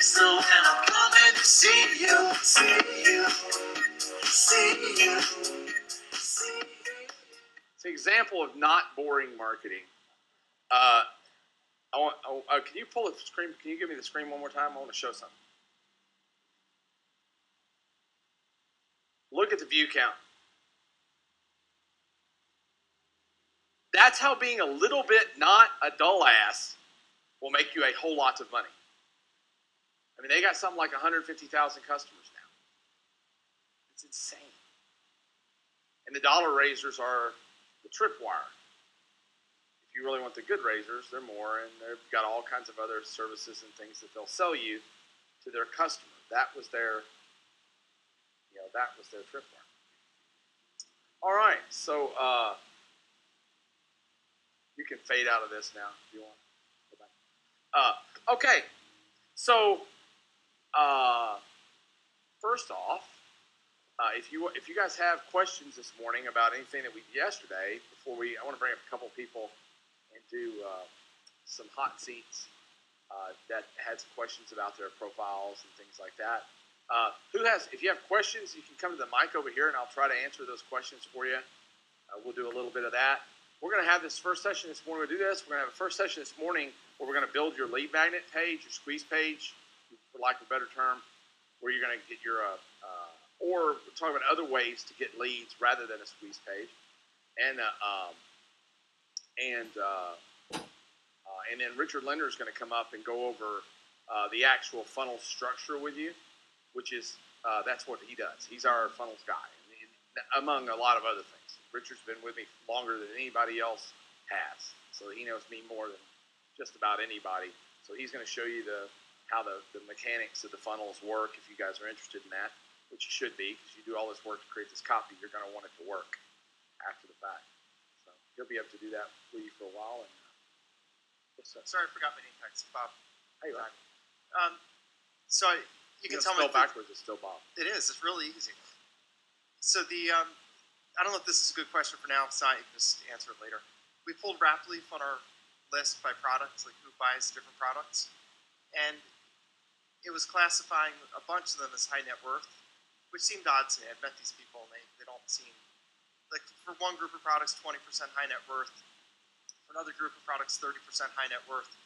So when I'm coming to see you, It's an example of not boring marketing. Can you pull the screen? Can you give me the screen one more time? I want to show something. Look at the view count. That's how being a little bit not a dull ass will make you a whole lot of money. I mean, they got something like 150,000 customers now. It's insane. And the dollar raisers are the tripwire. If you really want the good raisers, they're more, and they've got all kinds of other services and things that they'll sell you to their customer. That was their tripwire. All right, so you can fade out of this now if you want. Go back. Okay, so first off, if you guys have questions this morning about anything that we did yesterday, I want to bring up a couple people and do some hot seats that had some questions about their profiles and things like that. If you have questions, you can come to the mic over here, and I'll try to answer those questions for you. We'll do a little bit of that. We're going to have this first session this morning. We're going to have a first session this morning where we're going to build your lead magnet page, your squeeze page, for lack of a better term, where you're going to get your, or we're talking about other ways to get leads rather than a squeeze page. And then Richard Linder is going to come up and go over the actual funnel structure with you, which is, that's what he does. He's our funnels guy, among a lot of other things. Richard's been with me longer than anybody else has, so he knows me more than just about anybody. So he's going to show you how the mechanics of the funnels work if you guys are interested in that, which you should be, because you do all this work to create this copy. You're going to want it to work after the fact. So he'll be able to do that for you for a while. And sorry, I forgot my name tags. Bob. Hey, Bob. So you can tell me. Spell backwards is still Bob. It is. It's really easy. So I don't know if this is a good question for now. If it's not, you can just answer it later. We pulled Rapleaf on our list by products, like who buys different products, and it was classifying a bunch of them as high net worth, which seemed odd to me. I've met these people, and they don't seem like, for one group of products, 20% high net worth. For another group of products, 30% high net worth.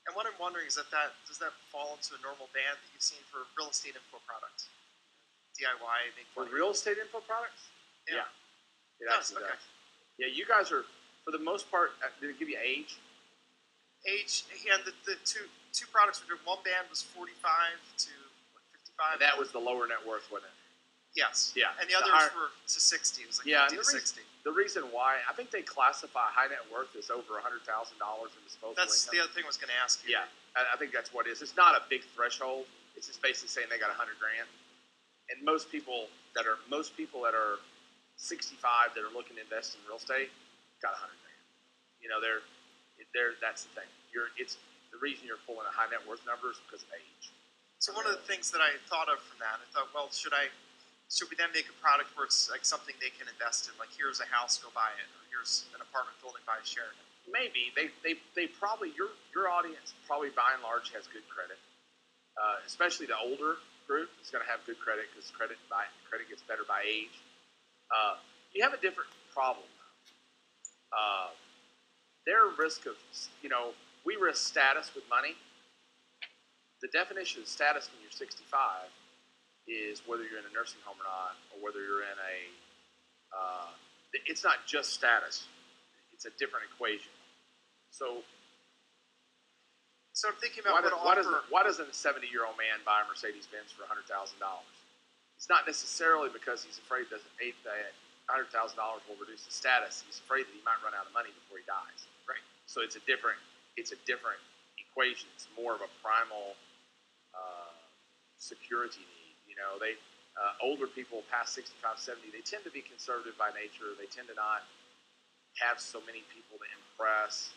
And what I'm wondering is does that fall into a normal band that you've seen for real estate info products? DIY, make for money. Real estate info products? Yeah. It actually does. Yeah, you guys are, for the most part, did it give you age? Age, and the two products were doing, one band was 45 to 55. And that was the lower net worth, wasn't it? Yes. Yeah. And the others were to 60. It was like 50 to 60. The reason why, I think they classify high net worth as over $100,000 in disposable That's income. the other thing I was going to ask you. Yeah, I think that's what it is. It's not a big threshold. It's just basically saying they got $100,000. And most people that are 65 that are looking to invest in real estate got $100,000. You know, they're that's the thing. It's the reason you're pulling a high net worth number is because of age. So one of the things that I thought of from that, I thought, well, should we then make a product where it's like something they can invest in? Like, here's a house, go buy it, or here's an apartment building, buy a share in it. Maybe they probably your audience probably by and large has good credit, especially the older group is going to have good credit because credit gets better by age. You have a different problem though. Their risk of, we risk status with money. The definition of status when you're 65 is whether you're in a nursing home or not, or whether you're in it's not just status. It's a different equation. So I'm thinking about why doesn't a 70-year-old man buy a Mercedes-Benz for $100,000? It's not necessarily because he's afraid that $100,000 will reduce his status. He's afraid that he might run out of money before he dies. Right. So it's a different equation. It's more of a primal security need. Older people past 65, 70, they tend to be conservative by nature. They tend to not have so many people to impress.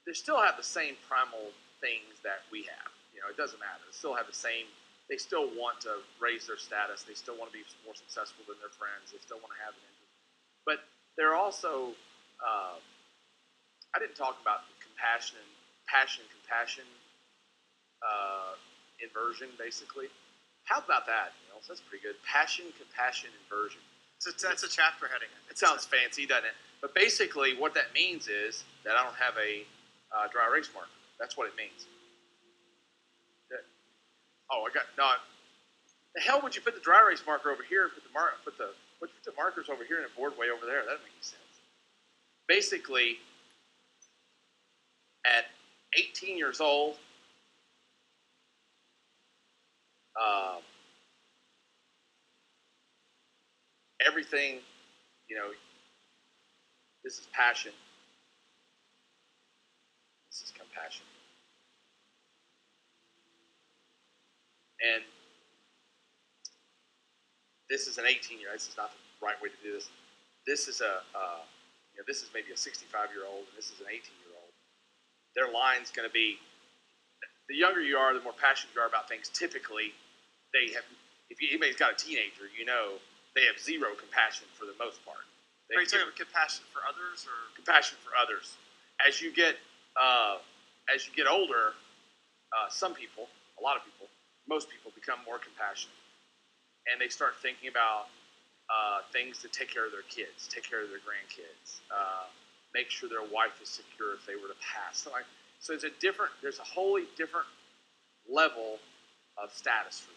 They still have the same primal things that we have. It doesn't matter. They still have the same. They still want to raise their status. They still want to be more successful than their friends. They still want to have an interest. But they're also, I didn't talk about compassion and passion, compassion inversion, basically. How about that? So that's pretty good. Passion, compassion, inversion. So that's a chapter heading. It sounds fancy, doesn't it? But basically, what that means is that I don't have a dry erase marker. That's what it means. The hell would you put the dry erase marker over here? Put the markers over here and a board way over there? That doesn't make any sense. Basically, at 18 years old, everything, this is passion. This is compassion. And this is an 18-year-old. This is not the right way to do this. This is this is maybe a 65-year-old, and this is an 18-year-old. Their line's going to be, the younger you are, the more passionate you are about things. Typically, they have, if anybody's got a teenager, they have zero compassion for the most part. Are you talking about compassion for others, or compassion for others? As you get older, some people, a lot of people, most people become more compassionate, and they start thinking about things to take care of their kids, take care of their grandkids, make sure their wife is secure if they were to pass. So there's a wholly different level of status for them.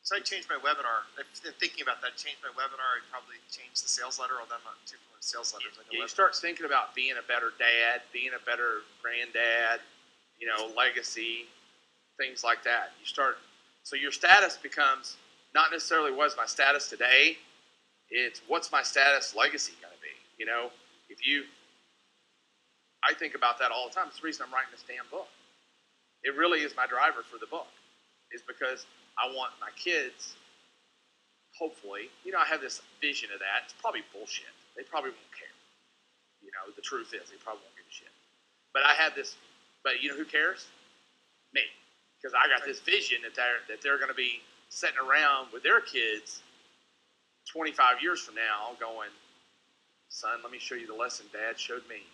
So I changed my webinar. In thinking about that, change my webinar. I'd probably change the sales letter, although I'm not too familiar with sales letters. You start thinking about being a better dad, being a better granddad, legacy, things like that. So your status becomes not necessarily what's my status today, it's what's my status legacy going to be. I think about that all the time. It's the reason I'm writing this damn book. It really is my driver for the book, is because I want my kids, hopefully, I have this vision of that. It's probably bullshit. They probably won't care. The truth is, they probably won't give a shit. But I have this, but who cares? Me. Because I got this vision that they're going to be sitting around with their kids 25 years from now going, son, let me show you the lesson Dad showed me.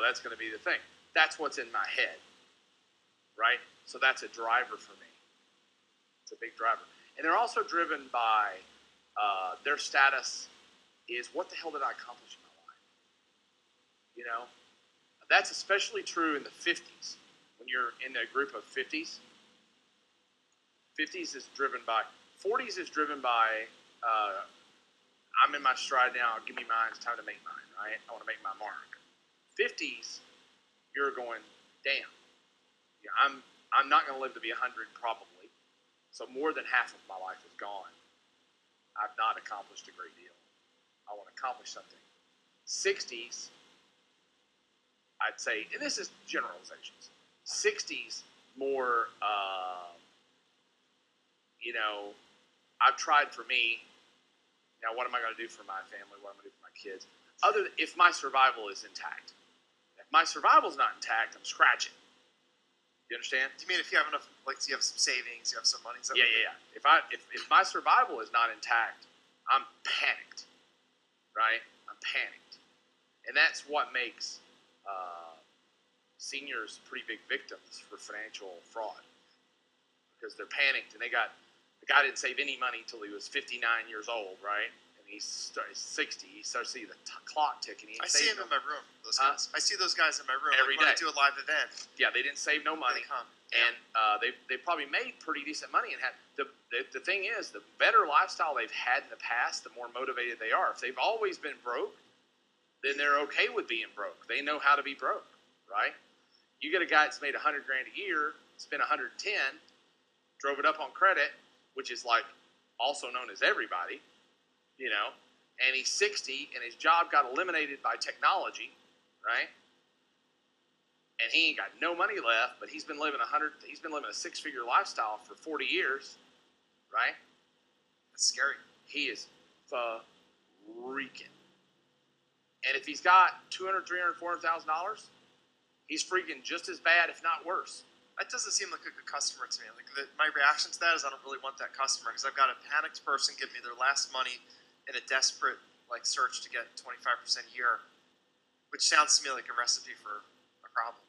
That's going to be the thing. That's what's in my head, right? So that's a driver for me. It's a big driver. And they're also driven by their status is, what the hell did I accomplish in my life? That's especially true in the 50s. When you're in a group of 50s, 40s is driven by, I'm in my stride now, give me mine, it's time to make mine, right? I want to make my mark. 50s, you're going, damn, I'm not going to live to be 100 probably, so more than half of my life is gone. I've not accomplished a great deal. I want to accomplish something. 60s, I'd say, and this is generalizations, 60s more, I've tried for me. Now, what am I going to do for my family? What am I going to do for my kids? Other than if my survival is intact. If my survival is not intact, I'm scratching. You understand? Do you mean if you have enough, like, you have some savings, you have some money? Yeah. If my survival is not intact, I'm panicked, right? I'm panicked, and that's what makes seniors pretty big victims for financial fraud, because they're panicked and the guy didn't save any money until he was 59 years old, right? And he's 60. He starts seeing the clock ticking. I see him in my room. Those guys. I see those guys in my room every day. When I do a live event. Yeah, they didn't save no money, and they probably made pretty decent money. And had the thing is, the better lifestyle they've had in the past, the more motivated they are. If they've always been broke, then they're okay with being broke. They know how to be broke, right? You get a guy that's made $100,000 a year, spent 110, drove it up on credit, which is like also known as everybody, and he's 60 and his job got eliminated by technology, right? And he ain't got no money left, but he's been living a six-figure lifestyle for 40 years, right? That's scary. He is freaking. And if he's got $200,000, $300,000, $400,000, he's freaking just as bad, if not worse. That doesn't seem like a good customer to me. My reaction to that is I don't really want that customer, because I've got a panicked person give me their last money in a desperate search to get 25% a year, which sounds to me like a recipe for a problem.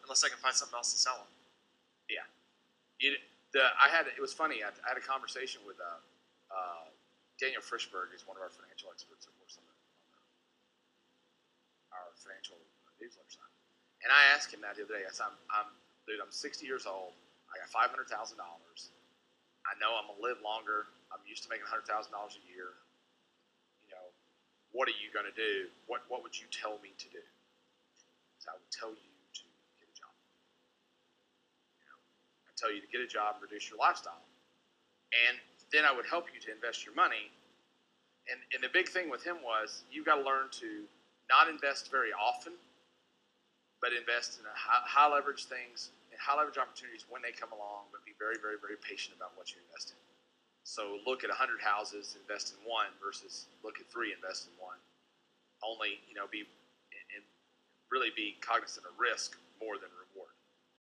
Unless I can find something else to sell them. It was funny. I had a conversation with Daniel Frischberg, who's one of our financial experts that works on our financial newsletter side. And I asked him that the other day. I said, I'm 60 years old. I got $500,000. I know I'm gonna live longer. I'm used to making $100,000 a year. You know, what are you gonna do? What would you tell me to do? So I would tell you to get a job. I tell you to get a job and reduce your lifestyle, and then I would help you to invest your money. And the big thing with him was you've got to learn to not invest very often, but invest in high leverage things and high leverage opportunities when they come along, but be very, very, very patient about what you invest in. So look at 100 houses, invest in one, versus look at 3, invest in one. Only, be and really be cognizant of risk more than reward.